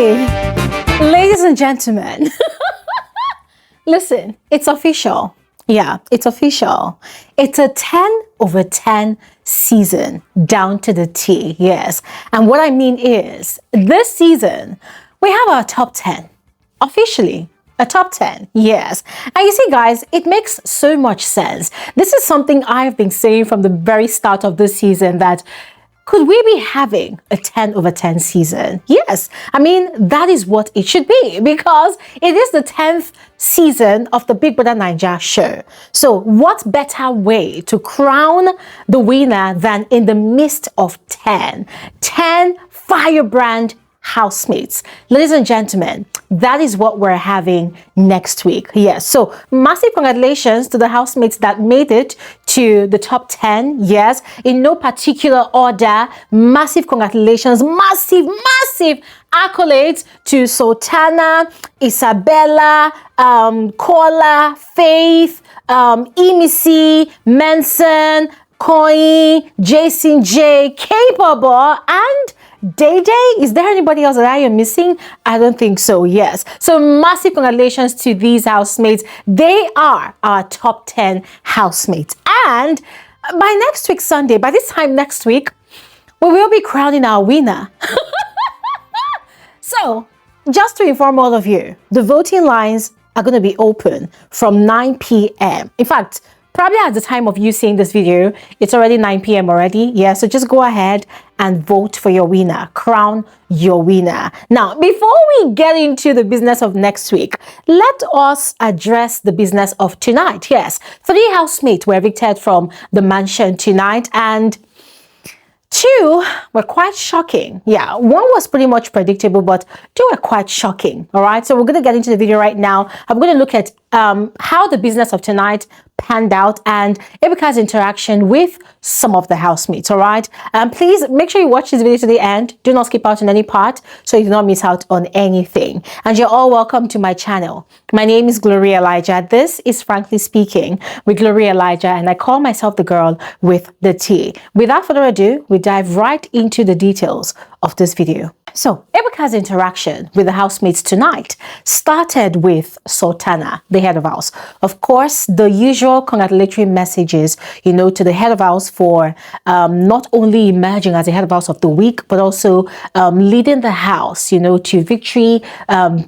Ladies and gentlemen, listen, it's official. Yeah, it's official. It's a 10/10 season down to the T, yes. And what I mean is, this season, we have our top 10, officially. A top 10, yes. And you see, guys, it makes so much sense. This is something I've been saying from the very start of this season, that could we be having a 10/10 season? Yes. I mean, that is what it should be, because it is the 10th season of the Bbnaija show. So what better way to crown the winner than in the midst of 10 firebrand housemates? Ladies and gentlemen, that is what we're having next week. Yes, so massive congratulations to the housemates that made it to the top 10. Yes, in no particular order. Massive congratulations, massive accolades to Sultana, Isabella, Kola, Faith, Emisi, Manson, Koi, Jason J, Capable, and Dede. Is there anybody else that I am missing? I don't think so. Yes. So massive congratulations to these housemates. They are our top 10 housemates. And by next week, Sunday, by this time next week, we will be crowning our winner. So just to inform all of you, the voting lines are going to be open from 9 p.m. In fact, probably at the time of you seeing this video, it's already 9 p.m. already. Yeah, so just go ahead and vote for your winner. Crown your winner. Now, before we get into the business of next week, let us address the business of tonight. Yes, 3 housemates were evicted from the mansion tonight, and 2 were quite shocking. Yeah, 1 was pretty much predictable, but 2 were quite shocking. All right, so we're going to get into the video right now. I'm going to look at how the business of tonight panned out and Ebuka's interaction with some of the housemates. All right, please make sure you watch this video to the end. Do not skip out on any part so you do not miss out on anything. And you're all welcome to my channel. My name is Bbnaija. This is Frankly Speaking with Bbnaija, and I call myself the girl with the T. Without further ado, we dive right into the details of this video. So, Ebuka's interaction with the housemates tonight started with Sultana, the head of house. Of course, the usual congratulatory messages, you know, to the head of house for not only emerging as the head of house of the week, but also leading the house, you know, to victory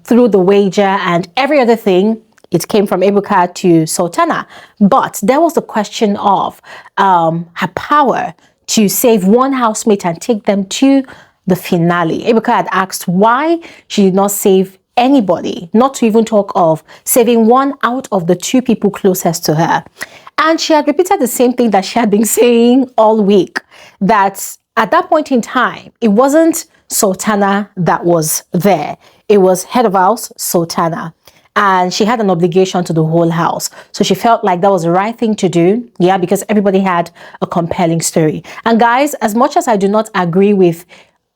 through the wager and every other thing. It came from Ebuka to Sultana. But there was the question of her power to save 1 housemate and take them to the finale. Ebuka had asked why she did not save anybody, not to even talk of saving 1 out of the 2 people closest to her. And she had repeated the same thing that she had been saying all week, that at that point in time, it wasn't Sultana that was there. It was head of house, Sultana. And she had an obligation to the whole house. So she felt like that was the right thing to do. Yeah, because everybody had a compelling story. And guys, as much as I do not agree with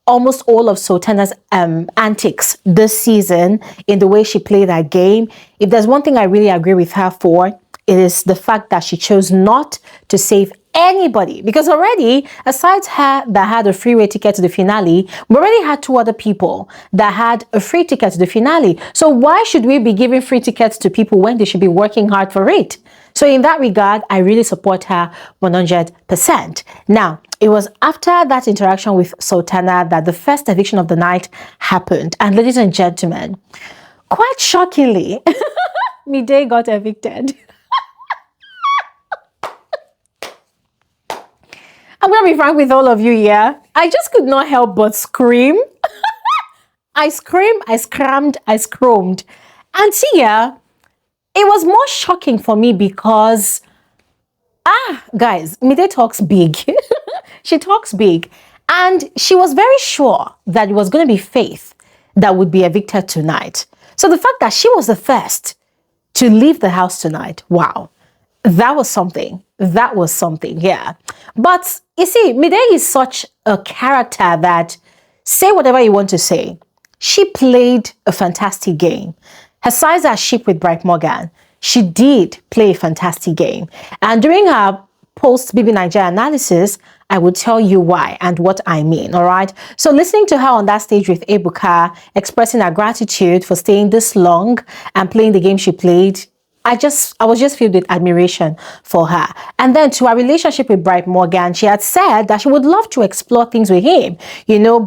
almost all of Sultana's antics this season in the way she played that game, if there's one thing I really agree with her for, it is the fact that she chose not to save anybody. Because already, aside her that had a freeway ticket to the finale, we already had 2 other people that had a free ticket to the finale. So why should we be giving free tickets to people when they should be working hard for it? So in that regard, I really support her 100%. Now, it was after that interaction with Sultana that the first eviction of the night happened. And ladies and gentlemen, quite shockingly, Midday got evicted. I'm going to be frank with all of you here. I just could not help but scream. I screamed, I scrammed, I scromed. And see here, it was more shocking for me because, guys, Midday talks big. She talks big. And she was very sure that it was going to be Faith that would be evicted tonight. So the fact that she was the first to leave the house tonight, wow, that was something. That was something, yeah. But you see, Midday is such a character that say whatever you want to say. She played a fantastic game. Her size as sheep with Bright Morgan, she did play a fantastic game. And during her post Bbnaija analysis, I will tell you why and what I mean, all right? So listening to her on that stage with Ebuka, expressing her gratitude for staying this long and playing the game she played, I was just filled with admiration for her. And then to her relationship with Bright Morgan, she had said that she would love to explore things with him,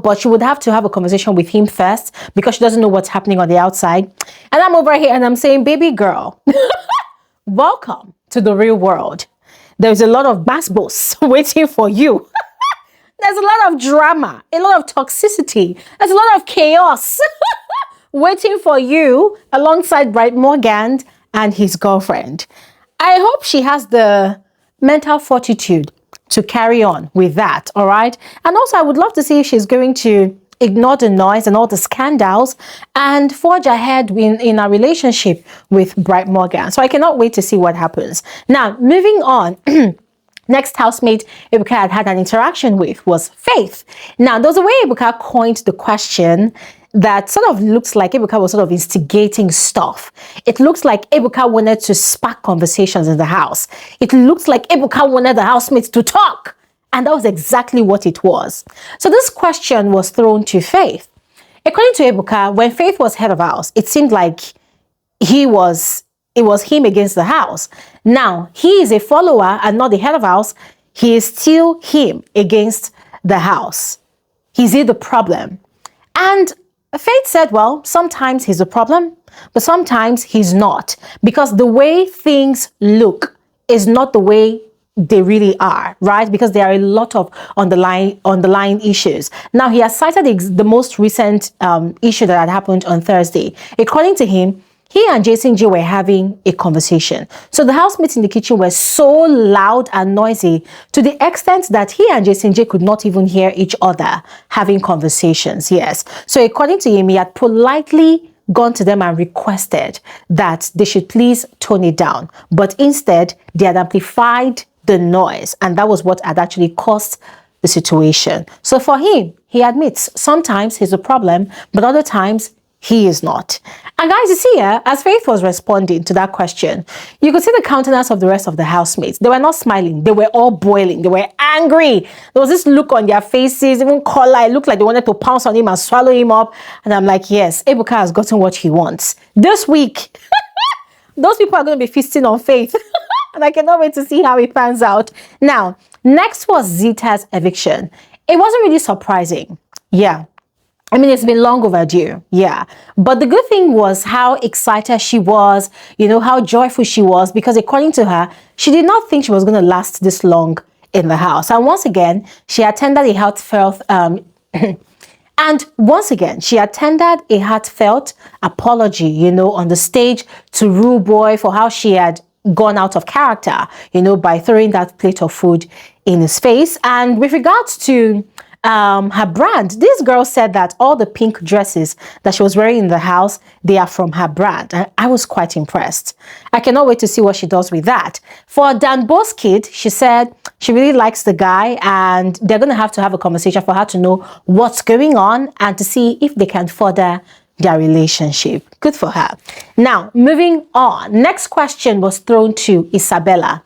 but she would have to have a conversation with him first because she doesn't know what's happening on the outside. And I'm over here and I'm saying, baby girl, welcome to the real world. There's a lot of bass waiting for you. There's a lot of drama, a lot of toxicity. There's a lot of chaos waiting for you alongside Bright Morgan and his girlfriend. I hope she has the mental fortitude to carry on with that, all right? And also, I would love to see if she's going to ignore the noise and all the scandals and forge ahead in a relationship with Bright Morgan. So I cannot wait to see what happens. Now, moving on. Next housemate Ebuka had an interaction with was Faith. Now, there's a way Ebuka coined the question that sort of looks like Ebuka was sort of instigating stuff. It looks like Ebuka wanted to spark conversations in the house. It looks like Ebuka wanted the housemates to talk. And that was exactly what it was. So this question was thrown to Faith. According to Ebuka, when Faith was head of house, it seemed like it was him against the house. Now, he is a follower and not the head of house. He is still him against the house. Is he the problem? And Faith said, well, sometimes he's a problem, but sometimes he's not. Because the way things look is not the way they really are, right? Because there are a lot of underlying issues. Now, he has cited the most recent issue that had happened on Thursday. According to him, he and Jason J were having a conversation. So the housemates in the kitchen were so loud and noisy to the extent that he and Jason J could not even hear each other having conversations. Yes. So according to him, he had politely gone to them and requested that they should please tone it down. But instead, they had amplified the noise. And that was what had actually caused the situation. So for him, he admits sometimes he's a problem, but other times he is not. And guys, you see here, as Faith was responding to that question, you could see the countenance of the rest of the housemates. They were not smiling. They were all boiling. They were angry. There was this look on their faces, even color. It looked like they wanted to pounce on him and swallow him up. And I'm like, yes, Ebuka has gotten what he wants. This week, those people are going to be feasting on Faith. And I cannot wait to see how it pans out. Now, next was Zita's eviction. It wasn't really surprising. Yeah. I mean, it's been long overdue, yeah. But the good thing was how excited she was, how joyful she was, because according to her, she did not think she was going to last this long in the house. And once again, she attended a heartfelt, apology, on the stage to Rooboy for how she had gone out of character, by throwing that plate of food in his face. And with regards to her brand, this girl said that all the pink dresses that she was wearing in the house, they are from her brand. And I was quite impressed. I cannot wait to see what she does with that. For Dan Bo's kid, she said she really likes the guy and they're going to have a conversation for her to know what's going on and to see if they can further their relationship. Good for her. Now, moving on. Next question was thrown to Isabella.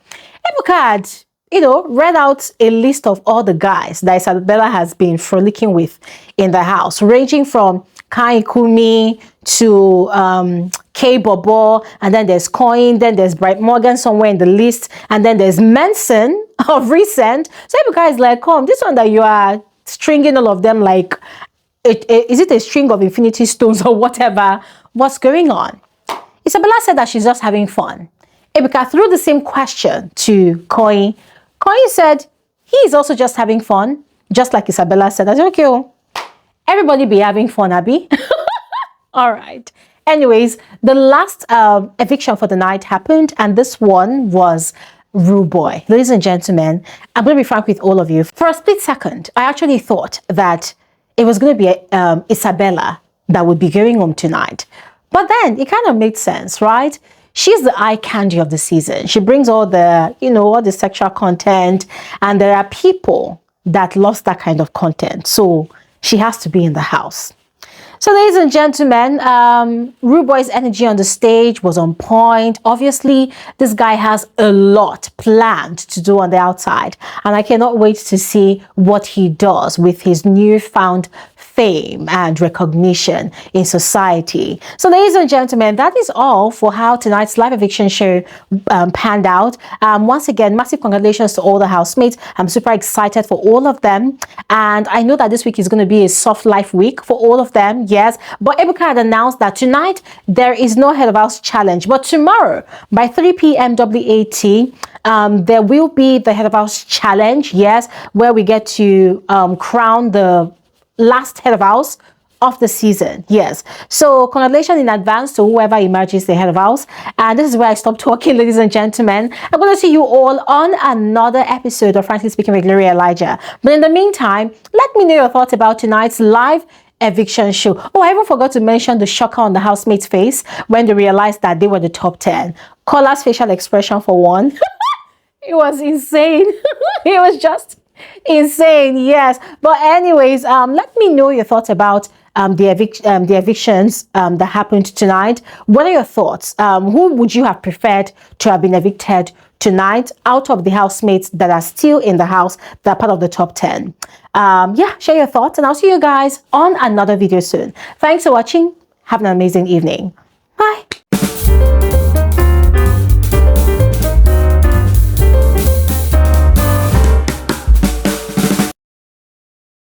Ebuka had read out a list of all the guys that Isabella has been frolicking with in the house, ranging from Kai Kumi to K Bobo, and then there's Coin, then there's Bright Morgan somewhere in the list, and then there's Manson of recent. So Ebuka is like, come, this one that you are stringing all of them like, is it a string of infinity stones or whatever? What's going on? Isabella said that she's just having fun. Ebuka threw the same question to Coin. Coin said he is also just having fun, just like Isabella said. I said, okay, everybody be having fun, Abby. All right. Anyways, the last eviction for the night happened, and this one was Rooboy. Ladies and gentlemen, I'm going to be frank with all of you. For a split second, I actually thought that it was going to be Isabella that would be going home tonight. But then it kind of made sense, right? She's the eye candy of the season. She brings all the, all the sexual content, and there are people that lost that kind of content. So she has to be in the house. So, ladies and gentlemen, Rooboy's energy on the stage was on point. Obviously, this guy has a lot planned to do on the outside, and I cannot wait to see what he does with his newfound fame and recognition in society. So, ladies and gentlemen, that is all for how tonight's live eviction show panned out. Once again, massive congratulations to all the housemates. I'm super excited for all of them, and I know that this week is going to be a soft life week for all of them. Yes, but Ebuka had announced that tonight there is no head of house challenge, but tomorrow by 3 p.m. WAT, there will be the head of house challenge. Yes, where we get to crown the last head of house of the season. Yes, so congratulations in advance to whoever emerges the head of house. And this is where I stop talking, ladies and gentlemen. I'm going to see you all on another episode of Frankly Speaking with Bbnaija. But in the meantime, let me know your thoughts about tonight's live eviction show. Oh, I even forgot to mention the shocker on the housemate's face when they realized that they were the top 10. Cola's facial expression for one. It was insane. It was just insane. Yes, but anyways, let me know your thoughts about the evictions that happened tonight. What are your thoughts? Who would you have preferred to have been evicted tonight out of the housemates that are still in the house, that are part of the top 10? Yeah, share your thoughts, and I'll see you guys on another video soon. Thanks for watching. Have an amazing evening.